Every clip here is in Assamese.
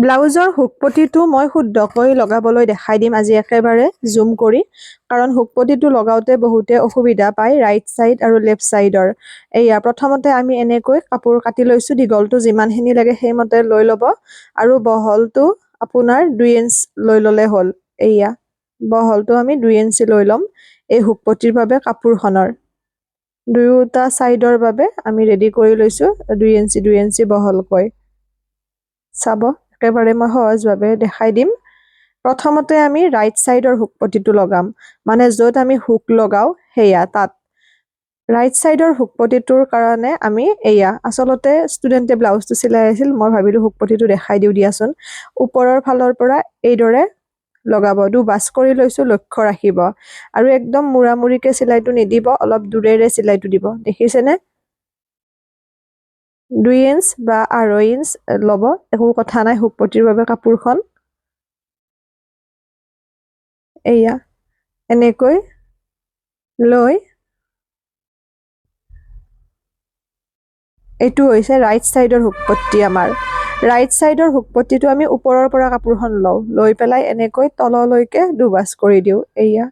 ব্লাউজৰ হুকপটিটো মই শুদ্ধকৈ লগাবলৈ দেখাই দিম আজি একেবাৰে জুম কৰি কাৰণ হুকপটিটো লগাওতে বহুতে অসুবিধা পায় ৰাইট সাইড আৰু লেফট সাইডৰ এইয়া প্ৰথমতে আমি এনেকৈ কাপোৰ কাটি লৈছো দীঘলটো যিমানখিনি লাগে সেইমতে লৈ ল'ব আৰু বহলটো আপোনাৰ 2 ইঞ্চ লৈ ল'লে হ'ল এইয়া বহলটো আমি 2 ইঞ্চি লৈ ল'ম এই হুকপটিৰ বাবে কাপোৰখনৰ দুয়োটা সাইডৰ বাবে আমি ৰেডি কৰি লৈছো 2 ইঞ্চি বহলকৈ চাব একেবাৰে মই সহজভাৱে দেখাই দিম প্ৰথমতে আমি ৰাইট সাইডৰ হুকপটিটো লগাম মানে য'ত আমি হুক লগাও হেয়া তাত ৰাইট সাইডৰ হুকপটিটোৰ কাৰণে আমি এয়া আসলতে ষ্টুডেন্টে ব্লাউজটো চিলাই আছিল মই ভাবিলো হুকপটিটো দেখাই দিও দিয়াচোন ওপৰৰ ফালৰ পৰা এইদৰে লগাব দুবাস কৰি লৈছো লক্ষ্য ৰাখিব আৰু একদম মুৰামুৰিকে চিলাইটো নিদিব অলপ দূৰেৰে চিলাইটো দিব দেখিছেনে 2 ইঞ্চ বা 2.5 ইঞ্চ লব একো কথা নাই হুকপটিৰ বাবে কাপোৰখন এয়া এনেকৈ লৈ এটু হৈছে ৰাইট সাইডৰ হুকপটি আমাৰ ৰাইট সাইডৰ হুকপটিটো আমি ওপৰৰ পৰা কাপোৰখন লও লৈ পেলাই এনেকৈ তললৈকে দুবাস কৰি দিও এয়া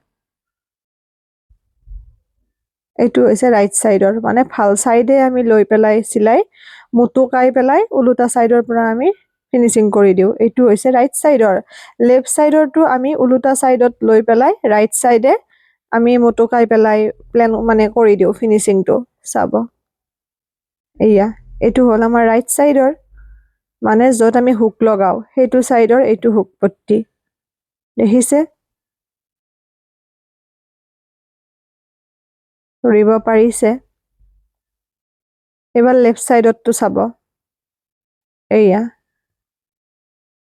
এটু হৈছে ৰাইট সাইডৰ মানে ভাল সাইডে আমি লৈ পেলাই চিলাই মুটুকাই পেলাই উলুটা সাইডৰ পৰা আমি ফিনিশিং কৰি দিও এটু হৈছে ৰাইট সাইডৰ লেফট সাইডৰটো আমি উলুটা সাইডত লৈ পেলাই ৰাইট সাইডে আমি মুটুকাই পেলাই প্লেন মানে কৰি দিও ফিনিশিংটো চাব এয়া এটু হল আমাৰ ৰাইট সাইডৰ মানে যত আমি হুক লগাও হেতু সাইডৰ এটু হুকপটি দেখিছে ধৰিব পাৰিছে এবাৰ লেফট সাইডতটো চাব এয়া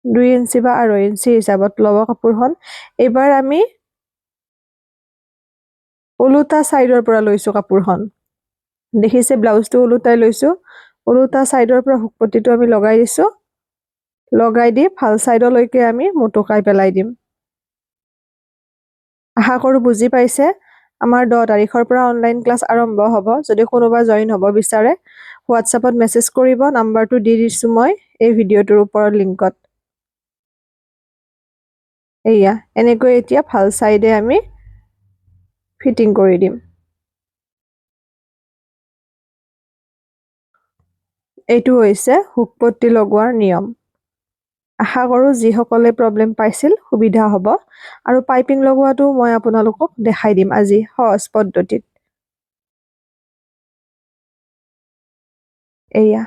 2 ইঞ্চি বা 2.5 ইঞ্চি হিচাপত লব কাপোৰখন এবাৰ আমি উলুটা সাইডৰ পৰা লৈছো কাপোৰখন দেখিছে ব্লাউজটো উলুটাই লৈছো উলুটা সাইডৰ পৰা হুকপটিটো আমি লগাই দিছো লগাই দি ভাল সাইডলৈকে আমি মুটুকাই পেলাই দিম আশা কৰো বুজি পাইছে আমাৰ 10 তাৰিখৰ পৰা অনলাইন ক্লাছ আৰম্ভ হ'ব যদি কোনোবা জয়েন হ'ব বিচাৰে হোৱাটছএপত মেছেজ কৰিব নাম্বাৰটো দি দিছো মই এই ভিডিওটোৰ ওপৰৰ লিংকত এয়া এনেকৈ এতিয়া ভাল সাইডে আমি ফিটিং কৰি দিম এইটো হৈছে হুকপটি লগোৱাৰ নিয়ম আশা কৰো যি সকলে প্ৰবলেম পাইছিল সুবিধা হ'ব আৰু পাইপিং লগোৱাটো মই আপোনালোকক দেখাই দিম আজি সহজ পদ্ধতিত এয়া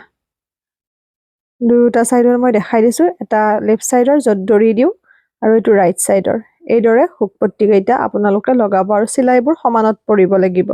দুটা সাইডৰ মই দেখাই দিছো এটা লেফট সাইডৰ যত দৰি দিও আৰু এটো ৰাইট সাইডৰ এইদৰে হুকপটি কেইটা আপোনালোকে লগাব আৰু চিলাইবোৰ সমানত পৰিব লাগিব